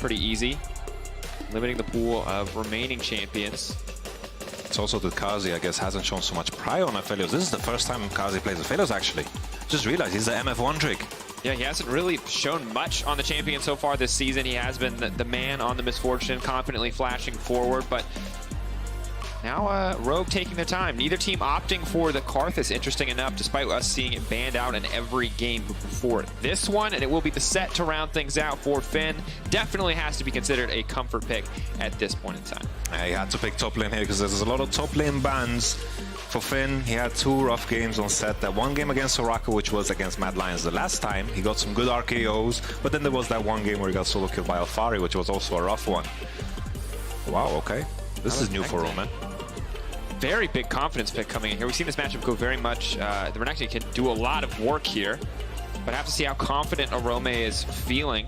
pretty easy, limiting the pool of remaining champions. It's also that Kazi, I guess, hasn't shown so much prior on Aphelios. This is the first time Kazi plays Aphelios, actually. Just realized he's the MF1 trick. Yeah, he hasn't really shown much on the champion so far this season. He has been the man on the misfortune, confidently flashing forward, but now Rogue taking their time. Neither team opting for the Karthus, interesting enough, despite us seeing it banned out in every game before this one, and it will be the set to round things out for Finn. Definitely has to be considered a comfort pick at this point in time. He had to pick top lane here because there's a lot of top lane bans for Finn. He had two rough games on set. That one game against Soraka, which was against Mad Lions the last time. He got some good RKOs, but then there was that one game where he got solo killed by Alfari, which was also a rough one. Wow, okay. This is new for Roman. Very big confidence pick coming in here. We've seen this matchup go very much. The Renekton can do a lot of work here, but have to see how confident Arome is feeling.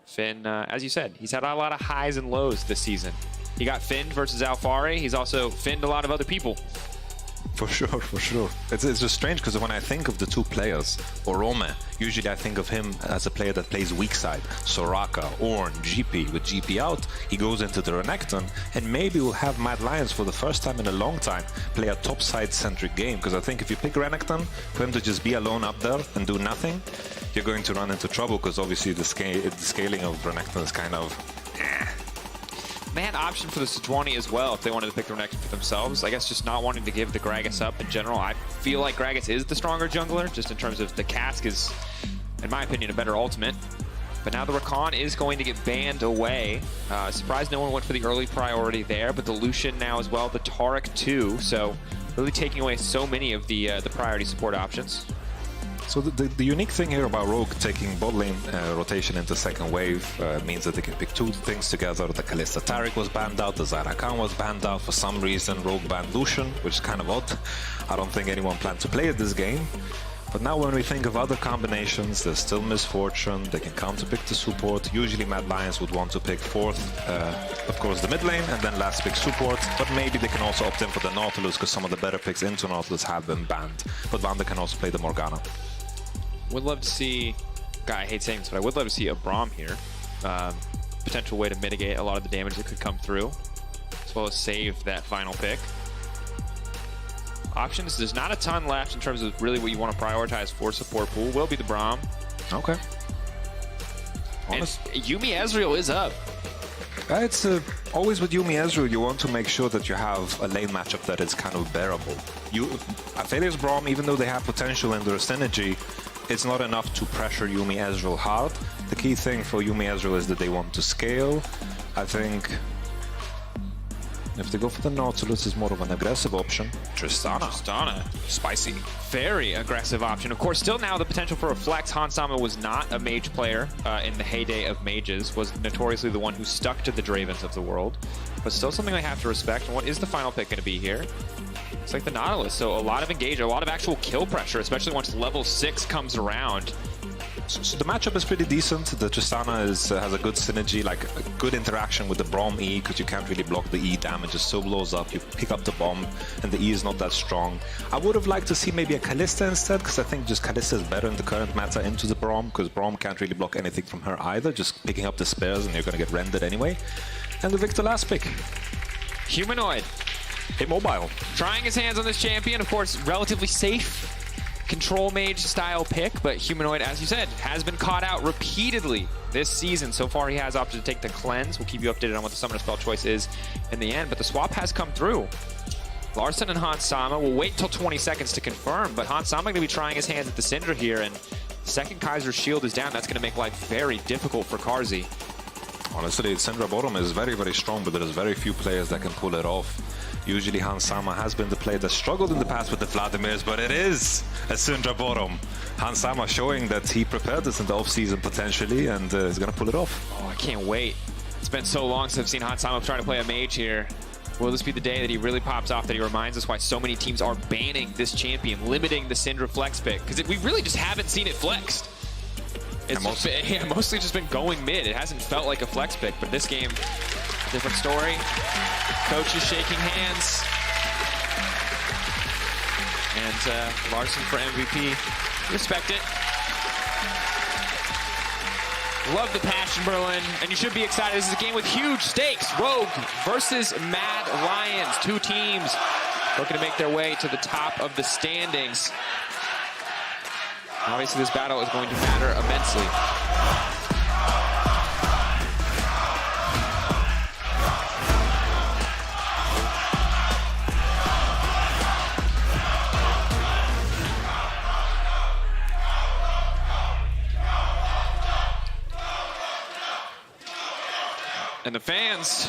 Finn, as you said, he's had a lot of highs and lows this season. He got Finned versus Alfari. He's also Finned a lot of other people. For sure, for sure. It's just strange because when I think of the two players, Orome, usually I think of him as a player that plays weak side. Soraka, Ornn, GP. With GP out, he goes into the Renekton, and maybe we'll have Mad Lions for the first time in a long time play a top side centric game. Because I think if you pick Renekton, for him to just be alone up there and do nothing, you're going to run into trouble because obviously the scaling of Renekton is kind of They had option for the Sejuani as well if they wanted to pick the Renekton for themselves. I guess just not wanting to give the Gragas up in general. I feel like Gragas is the stronger jungler, just in terms of the Cask is, in my opinion, a better ultimate. But now the Rakan is going to get banned away. Surprised no one went for the early priority there, but the Lucian now as well, the Taric too. So really taking away so many of the priority support options. So the unique thing here about Rogue taking bot lane rotation into second wave means that they can pick two things together. The Kalista Taric was banned out, the Zyra Khan was banned out. For some reason, Rogue banned Lucian, which is kind of odd. I don't think anyone planned to play this game. But now when we think of other combinations, there's still Misfortune. They can counter-pick the support. Usually Mad Lions would want to pick fourth, of course, the mid lane, and then last pick support. But maybe they can also opt in for the Nautilus, because some of the better picks into Nautilus have been banned. But Vanda can also play the Morgana. Would love to see, God, I hate saying this, but I would love to see a Braum here. Potential way to mitigate a lot of the damage that could come through, as well as save that final pick. Options, there's not a ton left in terms of really what you want to prioritize for support pool. Will be the Braum. Okay. And Yuumi Ezreal is up. It's always with Yuumi Ezreal, you want to make sure that you have a lane matchup that is kind of bearable. Aphelios Braum, even though they have potential in their synergy, it's not enough to pressure Yuumi Ezreal hard. The key thing for Yuumi Ezreal is that they want to scale. I think if they go for the Nautilus, it's more of an aggressive option. Tristana. Spicy. Very aggressive option. Of course, still now the potential for a flex. Hans Sama was not a mage player in the heyday of mages, was notoriously the one who stuck to the Dravens of the world. But still something I have to respect. And what is the final pick going to be here? It's like the Nautilus, so a lot of engagement, a lot of actual kill pressure, especially once level 6 comes around. So the matchup is pretty decent. The Tristana has a good synergy, like a good interaction with the Braum E, because you can't really block the E damage. It still blows up. You pick up the bomb, and the E is not that strong. I would have liked to see maybe a Kalista instead, because I think just Kalista is better in the current meta into the Braum, because Braum can't really block anything from her either. Just picking up the spares, and you're going to get rendered anyway. And the Victor last pick. Humanoid. Immobile. Trying his hands on this champion, of course, relatively safe. Control mage style pick, but Humanoid, as you said, has been caught out repeatedly this season. So far, he has opted to take the cleanse. We'll keep you updated on what the summoner spell choice is in the end, but the swap has come through. Larson and Hans Sama will wait till 20 seconds to confirm, but Hans Sama going to be trying his hands at the Syndra here, and the second Kaiser's shield is down. That's going to make life very difficult for Karzi. Honestly, Syndra bottom is very, very strong, but there's very few players that can pull it off. Usually Hans Sama has been the player that struggled in the past with the Vladimirs, but it is a Syndra bottom. Hans Sama showing that he prepared this in the off-season potentially, and is going to pull it off. Oh, I can't wait. It's been so long since I've seen Hans Sama try to play a mage here. Will this be the day that he really pops off, that he reminds us why so many teams are banning this champion, limiting the Syndra flex pick? Because we really just haven't seen it flexed. It's mostly just been going mid. It hasn't felt like a flex pick, but this game, different story. Coach is shaking hands. And Larson for MVP. Respect it. Love the passion, Berlin, and you should be excited. This is a game with huge stakes. Rogue versus Mad Lions. Two teams looking to make their way to the top of the standings. Obviously, this battle is going to matter immensely. And the fans,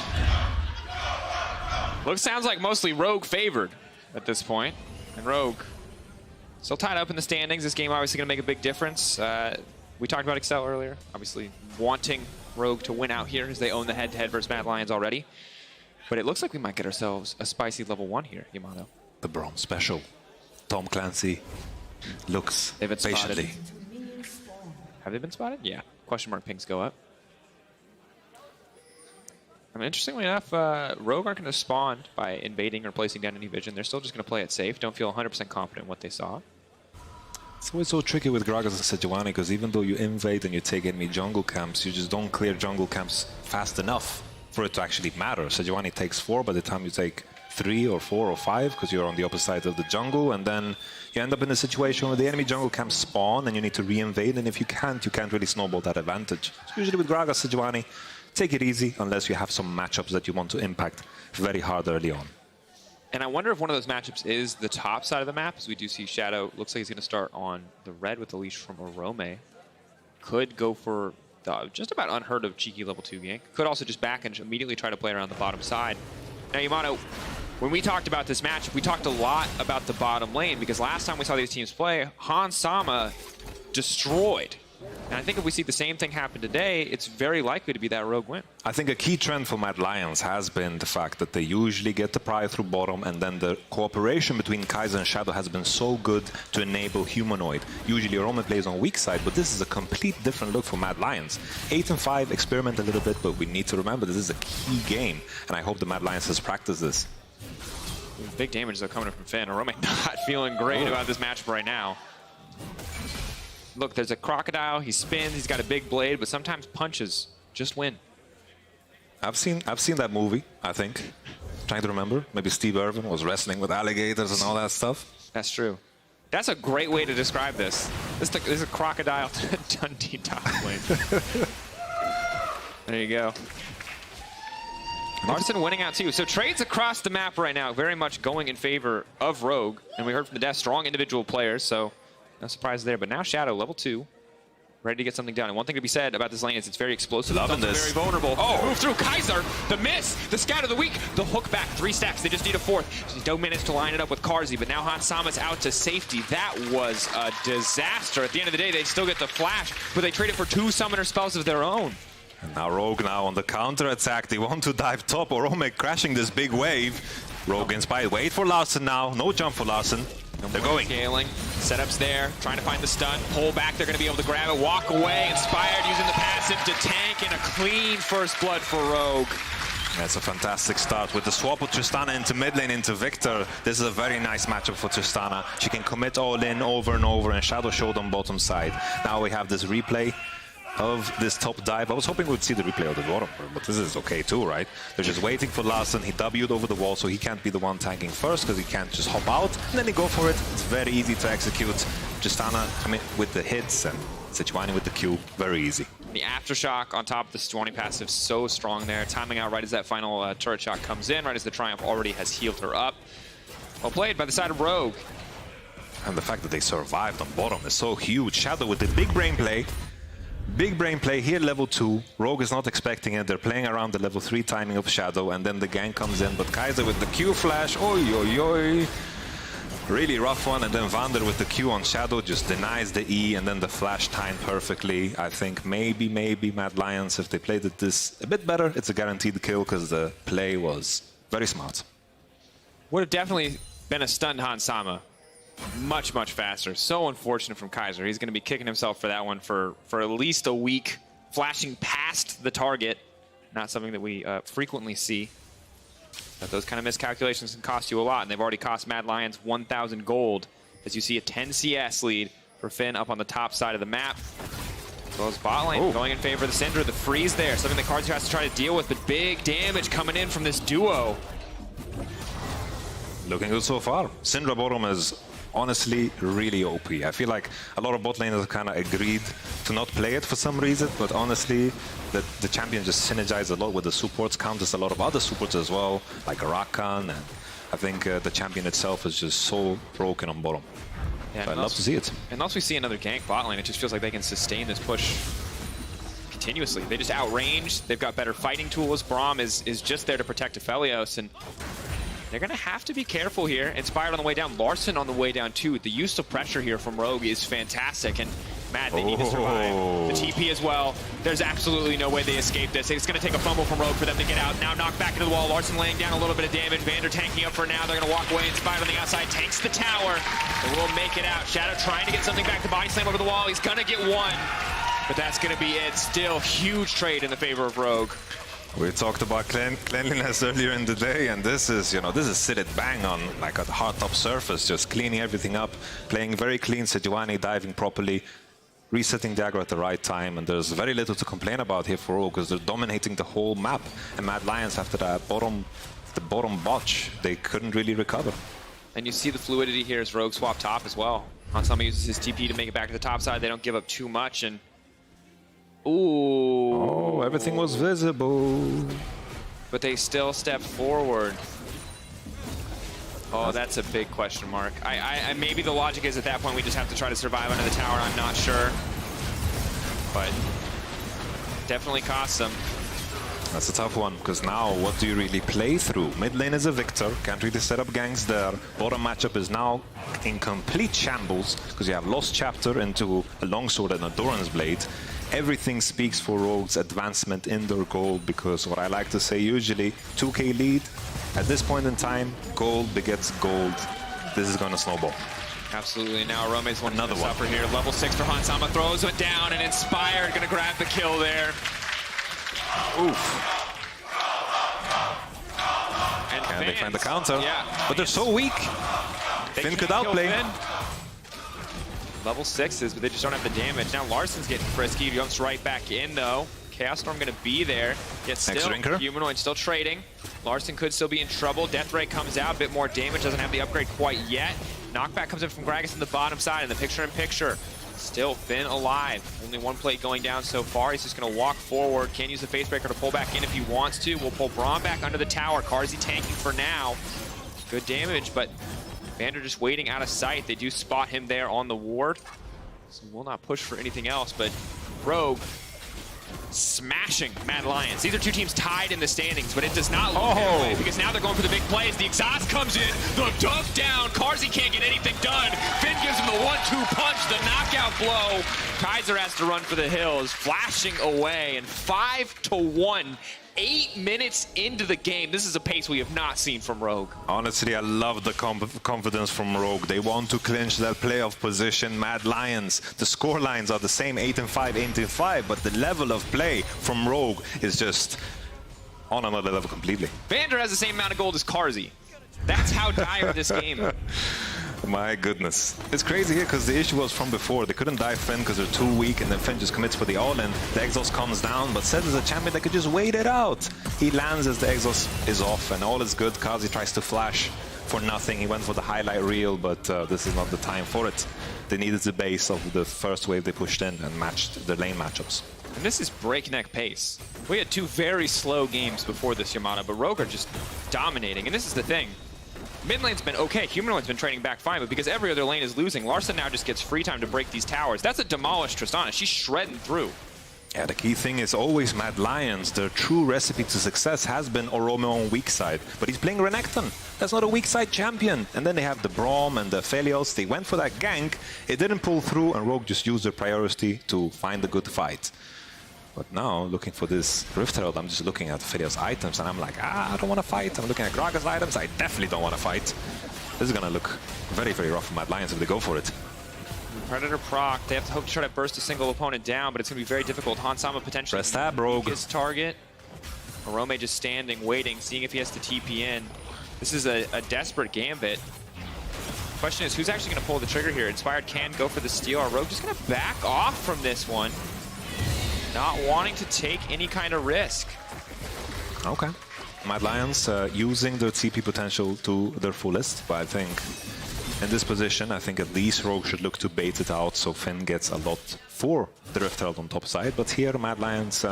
sounds like mostly Rogue favored at this point. And Rogue still tied up in the standings. This game obviously going to make a big difference. We talked about Excel earlier, obviously wanting Rogue to win out here as they own the head-to-head versus Mad Lions already. But it looks like we might get ourselves a spicy level 1 here, Yamato. The Bronze Special. Tom Clancy looks patiently. Have they been spotted? Yeah. Question mark pings go up. I mean, interestingly enough, Rogue aren't going to spawn by invading or placing down any vision. They're still just going to play it safe. Don't feel 100% confident in what they saw. It's always so tricky with Gragas and Sejuani because even though you invade and you take enemy jungle camps, you just don't clear jungle camps fast enough for it to actually matter. Sejuani takes 4 by the time you take 3 or 4 or 5 because you're on the opposite side of the jungle, and then you end up in a situation where the enemy jungle camps spawn and you need to re-invade, and if you can't really snowball that advantage. So usually with Gragas, Sejuani, take it easy unless you have some matchups that you want to impact very hard early on. And I wonder if one of those matchups is the top side of the map, as we do see Shadow. Looks like he's going to start on the red with the leash from Arome. Could go for the just about unheard of cheeky level 2 gank. Could also just back and immediately try to play around the bottom side. Now, Yamato, when we talked about this match, we talked a lot about the bottom lane because last time we saw these teams play, Han Sama destroyed. And I think if we see the same thing happen today, it's very likely to be that Rogue win. I think a key trend for Mad Lions has been the fact that they usually get the pry through bottom, and then the cooperation between Kaiser and Shadow has been so good to enable Humanoid. Usually Roman plays on weak side, but this is a complete different look for Mad Lions. 8 and 5, experiment a little bit, but we need to remember this is a key game, and I hope the Mad Lions has practiced this. Big damage though coming from Finn. Arome not feeling great about this matchup right now. Look, there's a crocodile, he spins, he's got a big blade, but sometimes punches just win. I've seen that movie, I think. Trying to remember. Maybe Steve Irwin was wrestling with alligators and all that stuff. That's true. That's a great way to describe this. This is a crocodile Dundee top lane. There you go. Larson winning out too. So trades across the map right now, very much going in favor of Rogue. And we heard from the Death, strong individual players, so no surprise there. But now Shadow, level 2, ready to get something done. And one thing to be said about this lane is it's very explosive. Loving this. Very vulnerable. Oh, move through Kaiser. The miss. The scout of the week. The hook back. 3 stacks. They just need a 4th. They don't manage to line it up with Karzi, but now Han Sama's out to safety. That was a disaster. At the end of the day, they still get the flash, but they trade it for 2 summoner spells of their own. And now Rogue now on the counter attack. They want to dive top. Orome crashing this big wave. Rogue inspired. Wait for Larson now. No jump for Larson. They're going. Scaling. Setups there. Trying to find the stun. Pull back. They're going to be able to grab it. Walk away. Inspired using the passive to tank, and a clean first blood for Rogue. That's a fantastic start with the swap of Tristana into mid lane into Victor. This is a very nice matchup for Tristana. She can commit all in over and over, and Shadow showed on bottom side. Now we have this replay of this top dive. I was hoping we'd see the replay of the bottom, but this is okay too, right? They're just waiting for Larson. He W'd over the wall, so he can't be the one tanking first because he can't just hop out and then they go for it. It's very easy to execute. Tristana with the hits and Sejuani with the Q, very easy. The aftershock on top of the Sejuani passive, so strong there. Timing out right as that final turret shot comes in, right as the Triumph already has healed her up. Well played by the side of Rogue. And the fact that they survived on bottom is so huge. Shadow with the big brain play. Big brain play here, level 2. Rogue is not expecting it. They're playing around the level 3 timing of Shadow, and then the gank comes in. But Kaiser with the Q flash, oi, oi, oi. Really rough one, and then Vander with the Q on Shadow just denies the E, and then the flash timed perfectly. I think maybe Mad Lions, if they played it this a bit better, it's a guaranteed kill because the play was very smart. Would have definitely been a stunned Han Sama. Much faster. So unfortunate from Kaiser. He's going to be kicking himself for that one for at least a week. Flashing past the target. Not something that we frequently see. But those kind of miscalculations can cost you a lot, and they've already cost Mad Lions 1,000 gold. As you see a 10 CS lead for Finn up on the top side of the map. Goes bot lane, going in favor of the Syndra. The freeze there, something that Cardzi has to try to deal with, but big damage coming in from this duo. Looking good so far. Syndra bottom is honestly really OP. I feel like a lot of bot laners kind of agreed to not play it for some reason, but honestly, the champion just synergizes a lot with the supports, counters a lot of other supports as well, like Rakan, and I think the champion itself is just so broken on bottom. Yeah, I'd love to see it. Unless we see another gank bot lane, it just feels like they can sustain this push continuously. They just outrange. They've got better fighting tools. Braum is just there to protect Aphelios, and they're going to have to be careful here. Inspired on the way down. Larson on the way down, too. The use of pressure here from Rogue is fantastic, and Mad, they need to survive. The TP as well. There's absolutely no way they escape this. It's going to take a fumble from Rogue for them to get out. Now knocked back into the wall. Larson laying down a little bit of damage. Vander tanking up for now. They're going to walk away. Inspired on the outside. Tanks the tower. And will make it out. Shadow trying to get something back. The body slam over the wall. He's going to get one. But that's going to be it. Still huge trade in the favor of Rogue. We talked about cleanliness earlier in the day, and this is, this is sit it bang on like a hard top surface, just cleaning everything up, playing very clean Sejuani, diving properly, resetting the aggro at the right time, and there's very little to complain about here for Rogue because they're dominating the whole map. And Mad Lions, after that bottom botch, they couldn't really recover. And you see the fluidity here as Rogue swap top as well. Hansama uses his TP to make it back to the top side. They don't give up too much, and ooh. Oh, everything was visible. But they still step forward. Oh, that's a big question mark. I maybe the logic is at that point we just have to try to survive under the tower. I'm not sure. But definitely costs them. That's a tough one, because now what do you really play through? Mid lane is a victor, can't really set up ganks there. Bottom matchup is now in complete shambles, because you have lost chapter into a longsword and a Doran's blade. Everything speaks for Rogue's advancement in their gold, because what I like to say usually, 2k lead, at this point in time, gold begets gold. This is going to snowball. Absolutely. Now Rome's one Another one. suffer here. Level 6 for Hansama, throws it down, and Inspired going to grab the kill there. Oof. And Can they find the counter? Yeah. But they're so weak. Finn could outplay. Level 6s, but they just don't have the damage. Now Larson's getting frisky. He jumps right back in, though. Chaos Storm going to be there. Yet still, Humanoid still trading. Larson could still be in trouble. Death Ray comes out, a bit more damage. Doesn't have the upgrade quite yet. Knockback comes in from Gragas on the bottom side, and the picture-in-picture. Still Finn alive. Only one plate going down so far. He's just going to walk forward. Can use the Facebreaker to pull back in if he wants to. We'll pull Braum back under the tower. Cardzi tanking for now. Good damage, but Vander just waiting out of sight. They do spot him there on the ward. So will not push for anything else, but Rogue smashing Mad Lions. These are two teams tied in the standings, but it does not look that way because now they're going for the big plays. The exhaust comes in, the dunk down. Cardzi can't get anything done. Finn gives him the 1-2 punch, the knockout blow. Kaiser has to run for the hills, flashing away, and 5-1. 8 minutes into the game. This is a pace we have not seen from Rogue. Honestly, I love the confidence from Rogue. They want to clinch that playoff position. Mad Lions, the score lines are the same, 8-5, 8-5, but the level of play from Rogue is just on another level completely. Vander has the same amount of gold as Cardzi. That's how dire this game. My goodness. It's crazy here because the issue was from before. They couldn't dive Finn because they're too weak, and then Finn just commits for the all-in. The exhaust comes down, but Seth is a champion that could just wait it out. He lands as the exhaust is off, and all is good. Kazi tries to flash for nothing. He went for the highlight reel, but this is not the time for it. They needed the base of the first wave they pushed in and matched their lane matchups. And this is breakneck pace. We had two very slow games before this, Yamada, but Rogue are just dominating. And this is the thing. Mid lane's been okay, Humanoid's been trading back fine, but because every other lane is losing, Larson now just gets free time to break these towers. That's a demolished Tristana. She's shredding through. Yeah, the key thing is always Mad Lions. Their true recipe to success has been Oromo on weak side, but he's playing Renekton. That's not a weak side champion. And then they have the Braum and the Aphelios. They went for that gank. It didn't pull through, and Rogue just used their priority to find a good fight. But now, looking for this Rift Herald, I'm just looking at Aphelios' items, and I'm like, I don't want to fight. I'm looking at Gragas' items. I definitely don't want to fight. This is going to look very, very rough for Mad Lions if they go for it. Predator proc. They have to hope to try to burst a single opponent down, but it's going to be very difficult. Hansama potentially press tab, Rogue. His target. Arome just standing, waiting, seeing if he has to TP in. This is a desperate gambit. Question is, who's actually going to pull the trigger here? Inspired can go for the steal. Are Rogue just going to back off from this one? not wanting to take any kind of risk. Okay. Mad Lions using their TP potential to their fullest, but I think in this position, I think at least Rogue should look to bait it out so Finn gets a lot for the Rift Herald on top side. But here, Mad Lions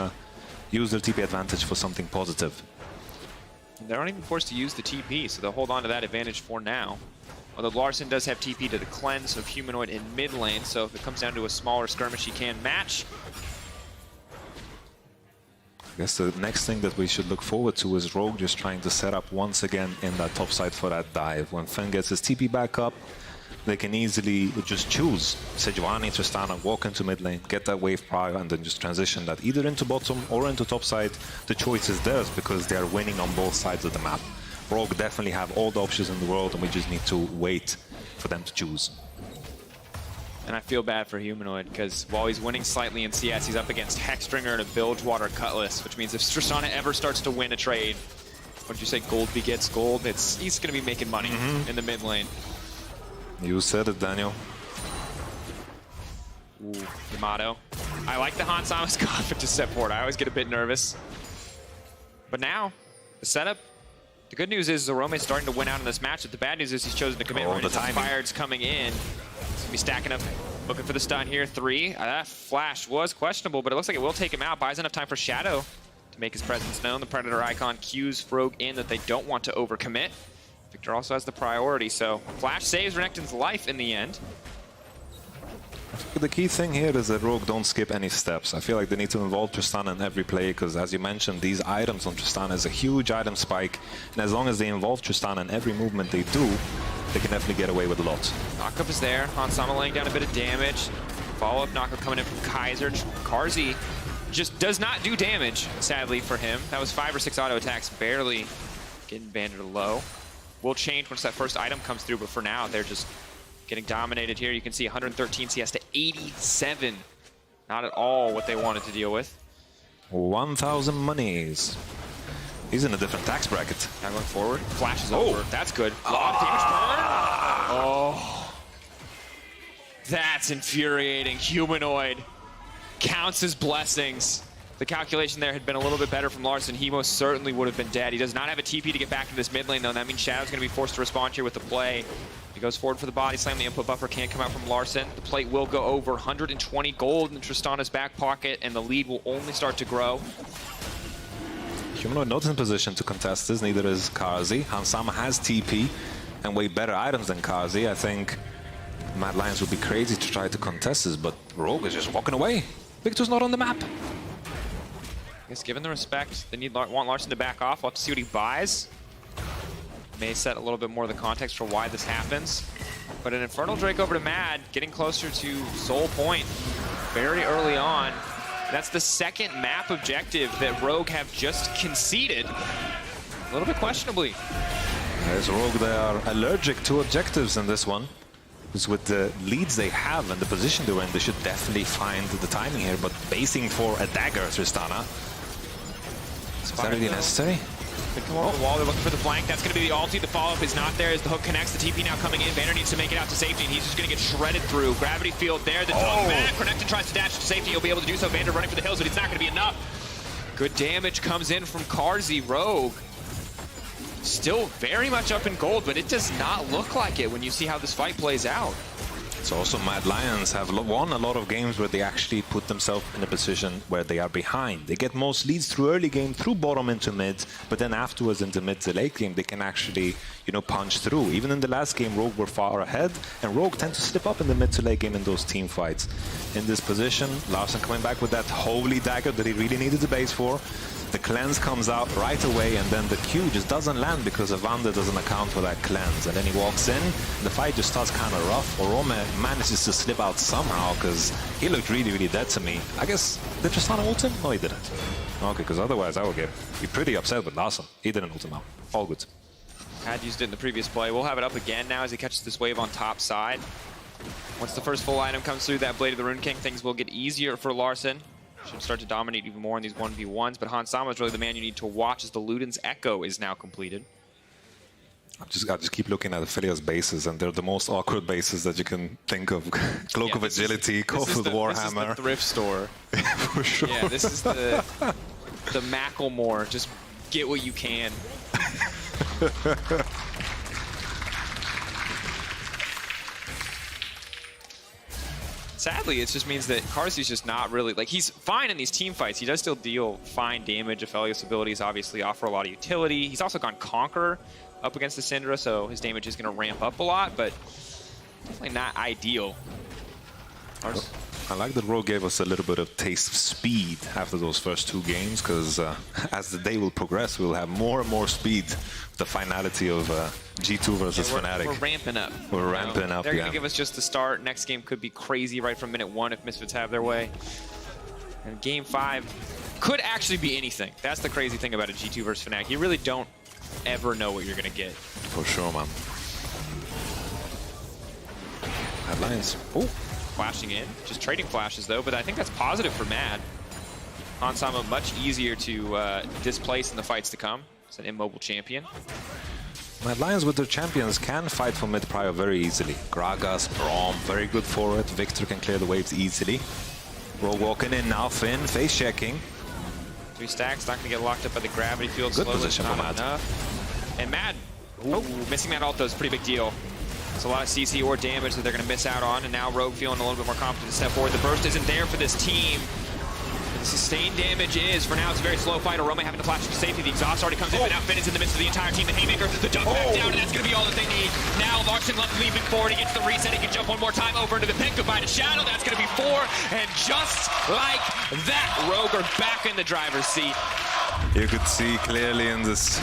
use their TP advantage for something positive. They're not even forced to use the TP, so they'll hold on to that advantage for now. Although Larssen does have TP to the cleanse of Humanoid in mid lane, so if it comes down to a smaller skirmish, he can match. I guess the next thing that we should look forward to is Rogue just trying to set up once again in that top side for that dive. When Finn gets his TP back up, they can easily just choose Sejuani, Tristana, walk into mid lane, get that wave prior, and then just transition that either into bottom or into top side. The choice is theirs because they are winning on both sides of the map. Rogue definitely have all the options in the world, and we just need to wait for them to choose. And I feel bad for Humanoid, because while he's winning slightly in CS, he's up against Hexdringer and a Bilgewater Cutlass, which means if Tristana ever starts to win a trade, what did you say, gold begets gold? He's going to be making money in the mid lane. You said it, Daniel. Ooh, Yamato. I like the Hansama's confident to step forward. I always get a bit nervous. But now, the setup, the good news is Zorome is starting to win out in this matchup. The bad news is he's chosen to commit. Oh, the timing. Inspired's coming in. He's going to be stacking up, looking for the stun here. 3. That flash was questionable, but it looks like it will take him out. Buys enough time for Shadow to make his presence known. The Predator icon cues Rogue in that they don't want to overcommit. Victor also has the priority, so Flash saves Renekton's life in the end. The key thing here is that Rogue don't skip any steps. I feel like they need to involve Tristana in every play because, as you mentioned, these items on Tristana is a huge item spike, and as long as they involve Tristana in every movement they do, they can definitely get away with a lot. Knockup is there. Hansama laying down a bit of damage. Follow-up knockup coming in from Kaiser. Karzi just does not do damage, sadly, for him. That was 5 or 6 auto attacks, barely getting banded low. Will change once that first item comes through, but for now, they're just getting dominated here. You can see 113 CS to 87. Not at all what they wanted to deal with. 1,000 monies. He's in a different tax bracket. Now going forward. Flash is over. That's good. Damage burn. Oh. That's infuriating. Humanoid counts his blessings. The calculation there had been a little bit better from Larssen. He most certainly would have been dead. He does not have a TP to get back into this mid lane, though, and that means Shadow's going to be forced to respond here with the play. He goes forward for the body slam. The input buffer can't come out from Larssen. The plate will go over. 120 gold in Tristana's back pocket, and the lead will only start to grow. Humanoid not in position to contest this, neither is Karzi. Hansama has TP and way better items than Karzi. I think Mad Lions would be crazy to try to contest this, but Rogue is just walking away. Victor's not on the map. I guess given the respect, they want Larssen to back off. We'll have to see what he buys. May set a little bit more of the context for why this happens. But an Infernal Drake over to Mad, getting closer to Soul Point very early on. That's the second map objective that Rogue have just conceded. A little bit questionably. As Rogue, they are allergic to objectives in this one. Because with the leads they have and the position they're in, they should definitely find the timing here. But basing for a dagger, Tristana. Is that really necessary? They come over the wall, they're looking for the flank. That's going to be the ulti. The follow-up is not there as the hook connects. The TP now coming in. Banner needs to make it out to safety, and he's just going to get shredded through. Gravity field there. The dog back. Renekton tries to dash to safety. He'll be able to do so. Vander running for the hills, but it's not going to be enough. Good damage comes in from Karzi. Rogue still very much up in gold, but it does not look like it when you see how this fight plays out. It's also Mad Lions have won a lot of games where they actually put themselves in a position where they are behind. They get most leads through early game, through bottom into mid, but then afterwards into mid to late game, they can actually, you know, punch through. Even in the last game, Rogue were far ahead, and Rogue tend to slip up in the mid to late game in those team fights. In this position, Larssen coming back with that holy dagger that he really needed the base for. The cleanse comes out right away, and then the Q just doesn't land because Evander doesn't account for that cleanse. And then he walks in, and the fight just starts kind of rough. Orome manages to slip out somehow because he looked really, really dead to me. I guess, did Tristana ult him? No, he didn't. Okay, because otherwise I would be pretty upset with Larssen. He didn't ult him out. All good. Had used it in the previous play. We'll have it up again now as he catches this wave on top side. Once the first full item comes through, that Blade of the Rune King, things will get easier for Larssen. Should start to dominate even more in these 1v1s, but Hansama is really the man you need to watch as the Luden's Echo is now completed. I just keep looking at Aphelios bases, and they're the most awkward bases that you can think of. Cloak of Agility, Cove of the Warhammer. This is the thrift store. For sure. Yeah, this is the Macklemore. Just get what you can. Sadly, it just means that Karsu's just not really, like, he's fine in these team fights. He does still deal fine damage. Aphelios' abilities obviously offer a lot of utility. He's also gone Conqueror up against the Syndra, so his damage is going to ramp up a lot, but definitely not ideal. I like that Rogue gave us a little bit of taste of speed after those first 2 games, because as the day will progress, we'll have more and more speed. The finality of G2 versus Fnatic. We're ramping up. We're ramping up, They're going to give us just the start. Next game could be crazy right from minute 1 if Misfits have their way. And game 5 could actually be anything. That's the crazy thing about a G2 versus Fnatic. You really don't ever know what you're going to get. For sure, man. Headlines. Oh. Flashing in. Just trading flashes, though, but I think that's positive for Mad. Hansama much easier to displace in the fights to come. It's an immobile champion. Mad Lions with their champions can fight for mid prior very easily. Gragas, Braum, very good for it. Victor can clear the waves easily. Rogue walking in now, Finn, face checking. 3 stacks, not going to get locked up by the gravity field. Good slowly, position for not Mad. Enough. And Mad, missing Mad Alto is a pretty big deal. It's a lot of CC or damage that they're going to miss out on, and now Rogue feeling a little bit more confident to step forward. The burst isn't there for this team. The sustained damage is, for now, it's a very slow fight. Aroma having to flash to safety. The exhaust already comes in, but now Finn is in the midst of the entire team. The Haymaker, the jump back down, and that's going to be all that they need. Now Larson leaping forward. He gets the reset. He can jump one more time over into the pick. Goodbye to Shadow. That's going to be 4. And just like that, Rogue are back in the driver's seat. You could see clearly in this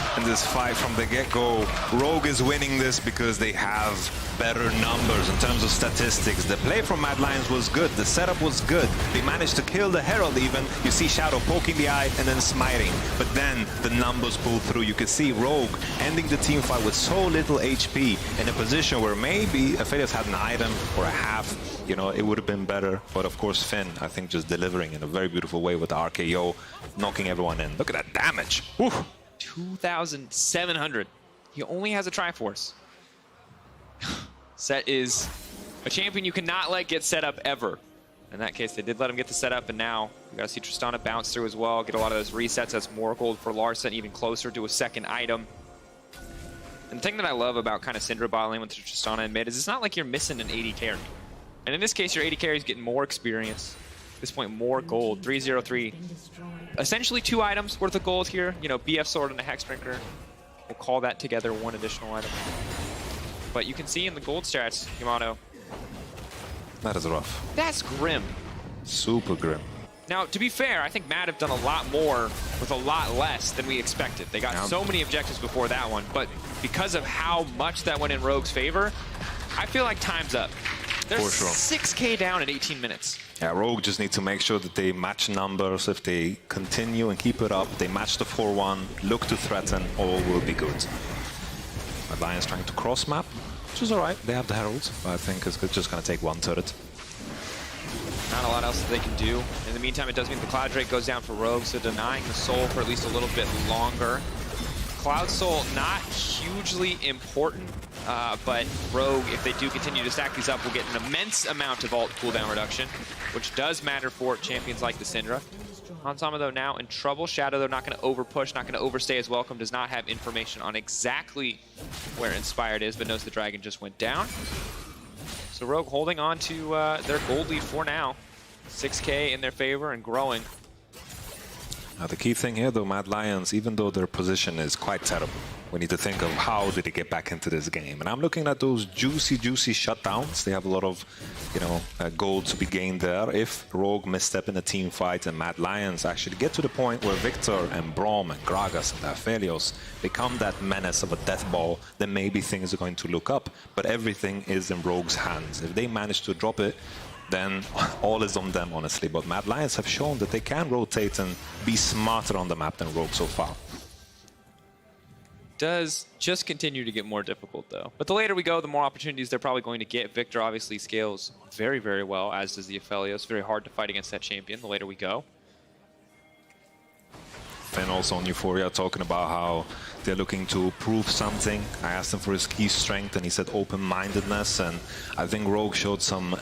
fight from the get-go, Rogue is winning this because they have better numbers in terms of statistics. The play from Mad Lions was good, the setup was good. They managed to kill the Herald even. You see Shadow poking the eye and then smiting. But then the numbers pull through. You could see Rogue ending the team fight with so little HP in a position where maybe Aphelios had an item or a half. You know, it would have been better. But of course, Finn, I think, just delivering in a very beautiful way with the RKO, knocking everyone in. Look at that damage. Woo. 2,700. He only has a Triforce. Set is a champion you cannot let get set up ever. In that case, they did let him get the setup, and now we got to see Tristana bounce through as well, get a lot of those resets. That's more gold for Larson, even closer to a second item. And the thing that I love about kind of Syndra bot lane with Tristana in mid is it's not like you're missing an 80 carry. And in this case, your 80 carry is getting more experience. At this point, more gold. 303. Essentially 2 items worth of gold here. You know, BF Sword and a Hex Drinker. We'll call that together 1 additional item. But you can see in the gold stats, Yamato. That is rough. That's grim. Super grim. Now, to be fair, I think Mad have done a lot more with a lot less than we expected. They got so many objectives before that one, but because of how much that went in Rogue's favor, I feel like time's up. They're 6K down in 18 minutes. Yeah, Rogue just need to make sure that they match numbers. If they continue and keep it up, they match the 4-1, look to threaten, all will be good. Mad Lions trying to cross map, which is alright. They have the Heralds, but I think it's just going to take 1 turret. Not a lot else that they can do. In the meantime, it does mean the Cloud Drake goes down for Rogue, so denying the Soul for at least a little bit longer. Cloud Soul, not hugely important, but Rogue, if they do continue to stack these up, will get an immense amount of ult cooldown reduction, which does matter for champions like the Syndra. Hansama, though, now in trouble. Shadow, though, not going to over-push, not going to overstay his welcome, does not have information on exactly where Inspired is, but knows the dragon just went down. So Rogue holding on to their gold lead for now. 6K in their favor and growing. Now the key thing here, though, Mad Lions, even though their position is quite terrible, we need to think of how did they get back into this game. And I'm looking at those juicy shutdowns. They have a lot of, you know, gold to be gained there. If Rogue misstep in a team fight and Mad Lions actually get to the point where Victor and Braum and Gragas and Aphelios become that menace of a death ball, then maybe things are going to look up. But everything is in Rogue's hands. If they manage to drop it, then all is on them, honestly. But Mad Lions have shown that they can rotate and be smarter on the map than Rogue so far. Does just continue to get more difficult, though. But the later we go, the more opportunities they're probably going to get. Victor obviously scales very, very well, as does the Aphelios. Very hard to fight against that champion the later we go. Finn also on Euphoria talking about how they're looking to prove something. I asked him for his key strength and he said open-mindedness, and I think Rogue showed some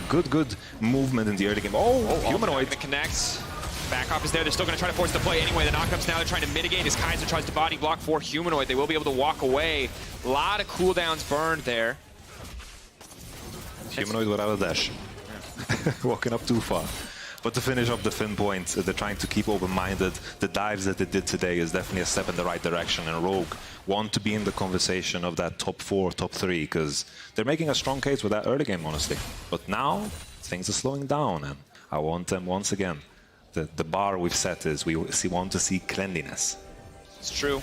good movement in the early game. Oh, Humanoid connects. Back off is there. They're still going to try to force the play anyway. The knockups now they're trying to mitigate as Kaiser tries to body block for Humanoid. They will be able to walk away. A lot of cooldowns burned there. Humanoid without a dash. Walking up too far. But to finish up the Finn point, they're trying to keep open-minded. The dives that they did today is definitely a step in the right direction, and Rogue want to be in the conversation of that top 4, top 3, because they're making a strong case with that early game, honestly. But now, things are slowing down, and I want them once again. The bar we've set is we want to see cleanliness. It's true.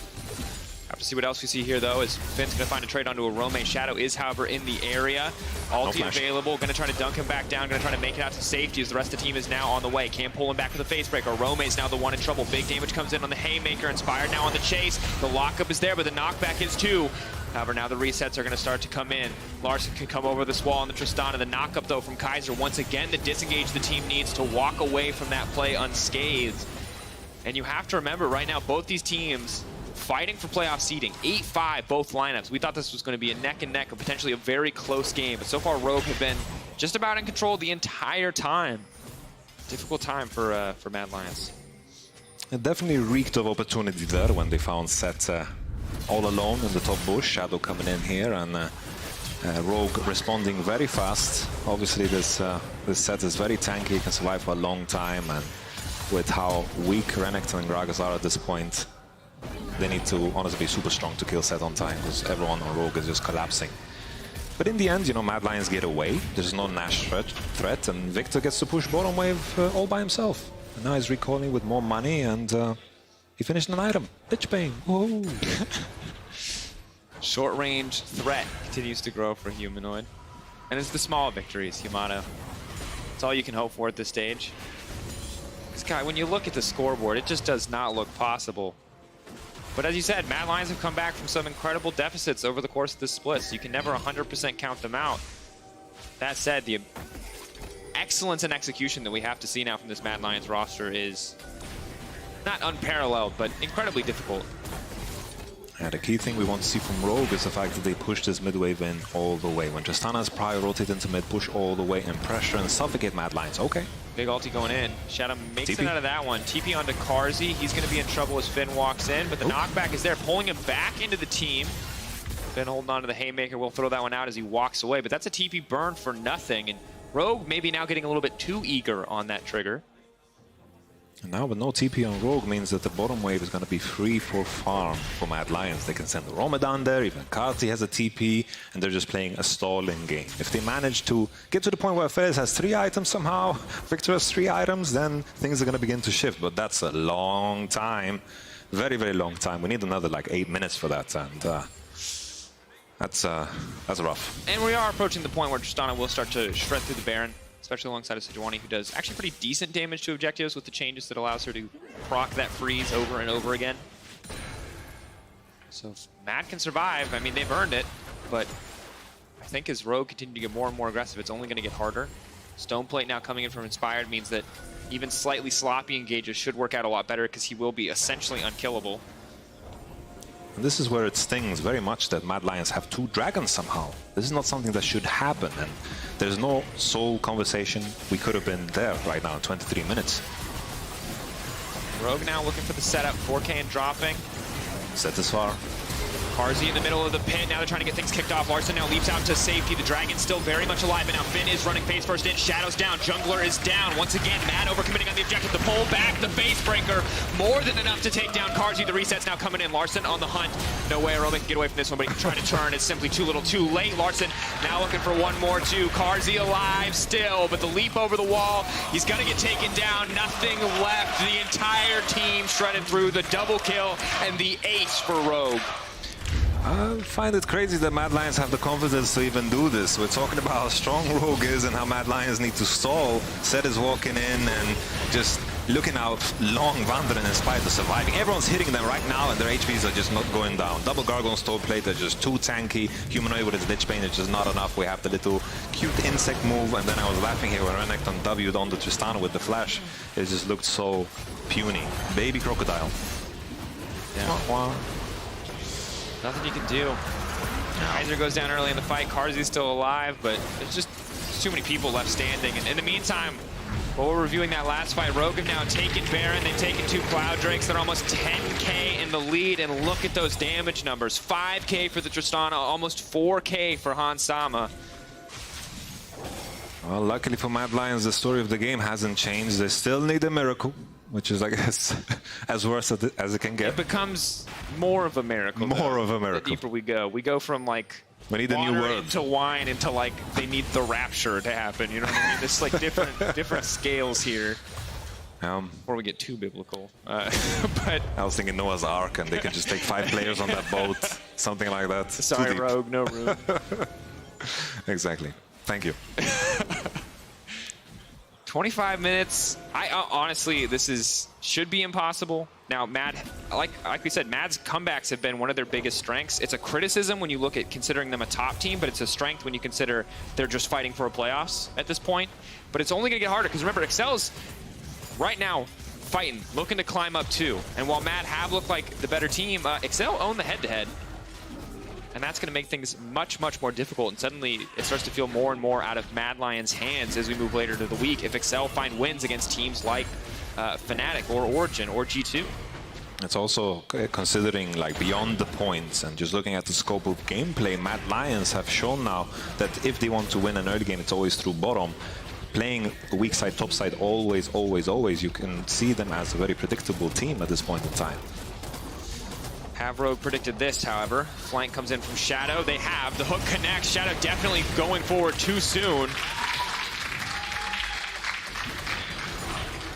Have to see what else we see here, though, as Finn's going to find a trade onto a Rome. Shadow is, however, in the area. Ulti available. Going to try to dunk him back down. Going to try to make it out to safety as the rest of the team is now on the way. Can't pull him back with a face breaker. Rome is now the one in trouble. Big damage comes in on the Haymaker. Inspired now on the chase. The lockup is there, but the knockback is too. However, now the resets are going to start to come in. Larson can come over this wall on the Tristana. The knockup, though, from Kaiser. Once again, the disengage the team needs to walk away from that play unscathed. And you have to remember, right now, both these teams fighting for playoff seeding. 8-5, both lineups. We thought this was going to be a neck-and-neck, or potentially a very close game. But so far, Rogue have been just about in control the entire time. Difficult time for Mad Lions. It definitely reeked of opportunity there when they found Set all alone in the top bush. Shadow coming in here, and Rogue responding very fast. Obviously, this Set is very tanky. It can survive for a long time, and with how weak Renekton and Gragas are at this point, they need to honestly be super strong to kill Set on time, because everyone on Rogue is just collapsing. But in the end, you know, Mad Lions get away. There's no Nash threat, and Victor gets to push bottom wave all by himself. And now he's recalling with more money, and he finished an item. Lich Bane. Whoa. Short-range threat continues to grow for Humanoid. And it's the small victories, Yamato. It's all you can hope for at this stage. This guy, when you look at the scoreboard, it just does not look possible. But as you said, Mad Lions have come back from some incredible deficits over the course of this split, so you can never 100% count them out. That said, the excellence in execution that we have to see now from this Mad Lions roster is not unparalleled, but incredibly difficult. And the key thing we want to see from Rogue is the fact that they push this mid wave in all the way. When Tristana's prior rotate into mid, push all the way and pressure and suffocate Mad Lions. Okay. Big ulti going in. Shadow makes it out of that one. TP onto Carzzy. He's going to be in trouble as Finn walks in, but the knockback is there, pulling him back into the team. Finn holding on to the Haymaker. Will throw that one out as he walks away, but that's a TP burn for nothing. And Rogue maybe now getting a little bit too eager on that trigger. And now with no TP on Rogue means that the bottom wave is going to be free for farm for Mad Lions. They can send the Roma down there, even Carzzy has a TP, and they're just playing a stalling game. If they manage to get to the point where Fez has 3 items somehow, Victor has 3 items, then things are going to begin to shift. But that's a long time, very, very long time. We need another like 8 minutes for that, and that's rough. And we are approaching the point where Tristana will start to shred through the Baron, especially alongside a Sejuani who does actually pretty decent damage to objectives with the changes that allows her to proc that freeze over and over again. So if Mad can survive, I mean, they've earned it, but I think as Rogue continue to get more and more aggressive, it's only going to get harder. Stoneplate now coming in from Inspired means that even slightly sloppy engages should work out a lot better, because he will be essentially unkillable. And this is where it stings very much that Mad Lions have 2 dragons somehow. This is not something that should happen, and there's no soul conversation. We could have been there right now in 23 minutes. Rogue now looking for the setup, 4K and dropping. Set this far. Carzzy in the middle of the pit. Now they're trying to get things kicked off. Larson now leaps out to safety. The Dragon's still very much alive, but now Finn is running face first in. Shadow's down. Jungler is down. Once again, Mad overcommitting on the objective. The pull back, the base breaker. More than enough to take down Carzzy. The reset's now coming in. Larson on the hunt. No way Aroma can get away from this one, but he can try to turn. It's simply too little too late. Larson now looking for one more too. Carzzy alive still, but the leap over the wall. He's going to get taken down. Nothing left. The entire team shredded through. The double kill and the ace for Rogue. I find it crazy that Mad Lions have the confidence to even do this. We're talking about how strong Rogue is and how Mad Lions need to stall. Set is walking in and just looking out long, wandering in spite of surviving. Everyone's hitting them right now and their HPs are just not going down. Double Gargoyle Stone Plate are just too tanky. Humanoid with his Lich Bane is just not enough. We have the little cute insect move, and then I was laughing here when Renekton W'd on the Tristana with the flash. It just looked so puny. Baby Crocodile. down. Nothing you can do. Kaiser goes down early in the fight. Karzi's still alive, but there's too many people left standing. And in the meantime, while we're reviewing that last fight, Rogue have now taken Baron. They've taken 2 Cloud Drakes. They're almost 10K in the lead. And look at those damage numbers. 5K for the Tristana, almost 4K for Hans Sama. Well, luckily for Mad Lions, the story of the game hasn't changed. They still need a miracle, which is, I guess, as worse as it can get. It becomes more of a miracle. More of a miracle. The deeper we go. We go from, like, we need a new word. Into wine into, like, they need the rapture to happen. You know what I mean? There's, like, different scales here. Before we get too biblical. But I was thinking Noah's Ark, and they can just take 5 players on that boat. Something like that. Sorry, Rogue, no room. Exactly. Thank you. 25 minutes. Honestly, this should be impossible. Now, Mad, like we said, Mad's comebacks have been one of their biggest strengths. It's a criticism when you look at considering them a top team, but it's a strength when you consider they're just fighting for a playoffs at this point. But it's only going to get harder because remember, Excel's right now fighting, looking to climb up too. And while Mad have looked like the better team, Excel own the head-to-head. And that's going to make things much, much more difficult. And suddenly, it starts to feel more and more out of Mad Lions' hands as we move later into the week. If Excel find wins against teams like Fnatic or Origin or G2. It's also considering like beyond the points and just looking at the scope of gameplay, Mad Lions have shown now that if they want to win an early game, it's always through bottom. Playing weak side, top side, always, always, always, you can see them as a very predictable team at this point in time. Have Rogue predicted this, however. Flank comes in from Shadow. They have. The hook connects. Shadow definitely going forward too soon.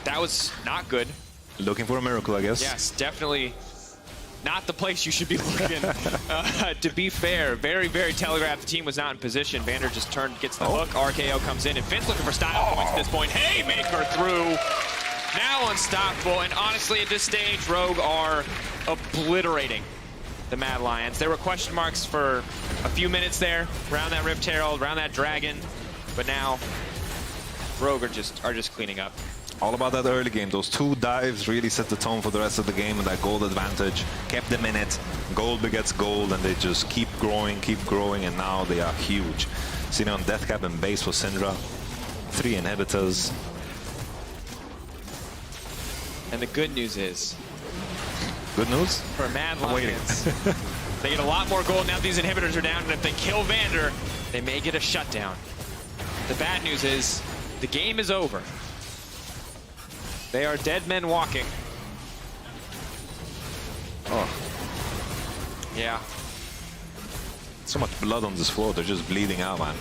That was not good. Looking for a miracle, I guess. Yes, definitely not the place you should be looking. To be fair, very, very telegraphed. The team was not in position. Vander just gets the hook. RKO comes in, and Finn's looking for style points at this point. Haymaker through. Now unstoppable, and honestly, at this stage, Rogue are obliterating the Mad Lions. There were question marks for a few minutes there, around that Rift Herald, around that Dragon, but now Rogue are just cleaning up. All about that early game. Those 2 dives really set the tone for the rest of the game, and that gold advantage kept them in it. Gold begets gold, and they just keep growing, and now they are huge. Sitting on Deathcap and base for Syndra. 3 inhibitors. And the good news is... Good news? For Mad Lions, they get a lot more gold now these inhibitors are down, and if they kill Vander, they may get a shutdown. The bad news is, the game is over. They are dead men walking. Oh. Yeah. So much blood on this floor, they're just bleeding out, man.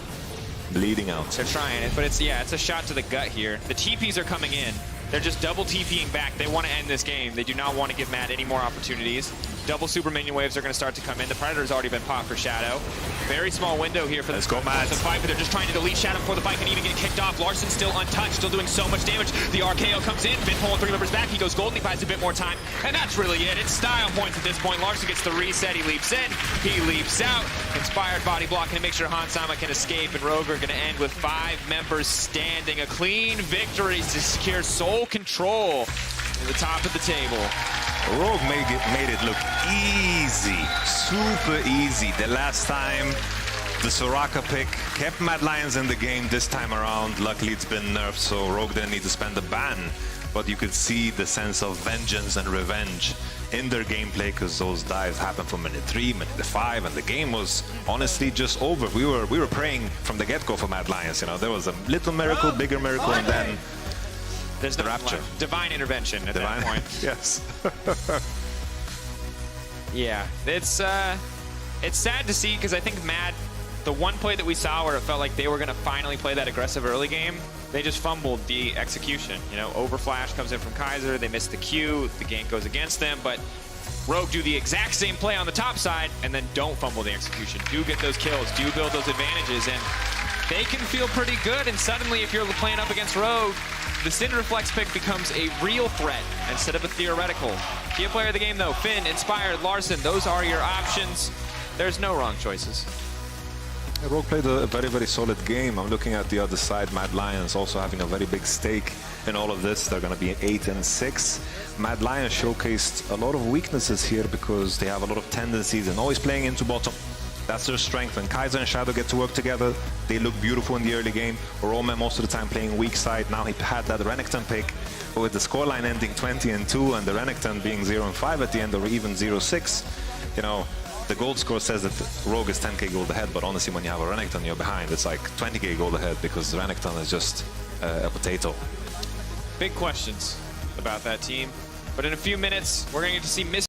Bleeding out. They're trying it, but it's a shot to the gut here. The TPs are coming in. They're just double TPing back. They want to end this game. They do not want to give Mad any more opportunities. Double super minion waves are going to start to come in. The Predator's already been popped for Shadow. Very small window here for this Mad fight, but they're just trying to delete Shadow before the fight can even get kicked off. Larson still untouched, still doing so much damage. The RKO comes in. Finn pulling 3 members back. He goes gold and he buys a bit more time. And that's really it. It's style points at this point. Larson gets the reset. He leaps in. He leaps out. Inspired body blocking to make sure Hans Sama can escape. And Rogue are going to end with 5 members standing. A clean victory to secure sole control at the top of the table. Rogue made it look easy, super easy. The last time, the Soraka pick kept Mad Lions in the game this time around. Luckily, it's been nerfed, so Rogue didn't need to spend a ban. But you could see the sense of vengeance and revenge in their gameplay because those dives happened from minute 3, minute 5, and the game was honestly just over. We were praying from the get-go for Mad Lions. You know, there was a little miracle, bigger miracle, and then there's the rapture. Divine intervention at that point. Yes. Yeah, it's sad to see because I think Mad, the one play that we saw where it felt like they were going to finally play that aggressive early game, they just fumbled the execution. You know, overflash comes in from Kaiser, they miss the Q, the gank goes against them, but Rogue do the exact same play on the top side and then don't fumble the execution. Do get those kills, do build those advantages, and they can feel pretty good. And suddenly, if you're playing up against Rogue, the Cinder Flex pick becomes a real threat instead of a theoretical. Key player of the game, though, Finn, Inspired, Larson, those are your options. There's no wrong choices. Rogue played a very, very solid game. I'm looking at the other side, Mad Lions also having a very big stake in all of this. They're going to be 8-6. Mad Lion showcased a lot of weaknesses here because they have a lot of tendencies and always playing into bottom. That's their strength. When Kaiser and Shadow get to work together, they look beautiful in the early game. Rome most of the time playing weak side. Now he had that Renekton pick, but with the scoreline ending 20-2 and the Renekton being 0-5 at the end, or even 0-6, you know, the gold score says that Rogue is 10k gold ahead, but honestly, when you have a Renekton, you're behind. It's like 20k gold ahead because Renekton is just a potato. Big questions about that team. But in a few minutes, we're going to get to see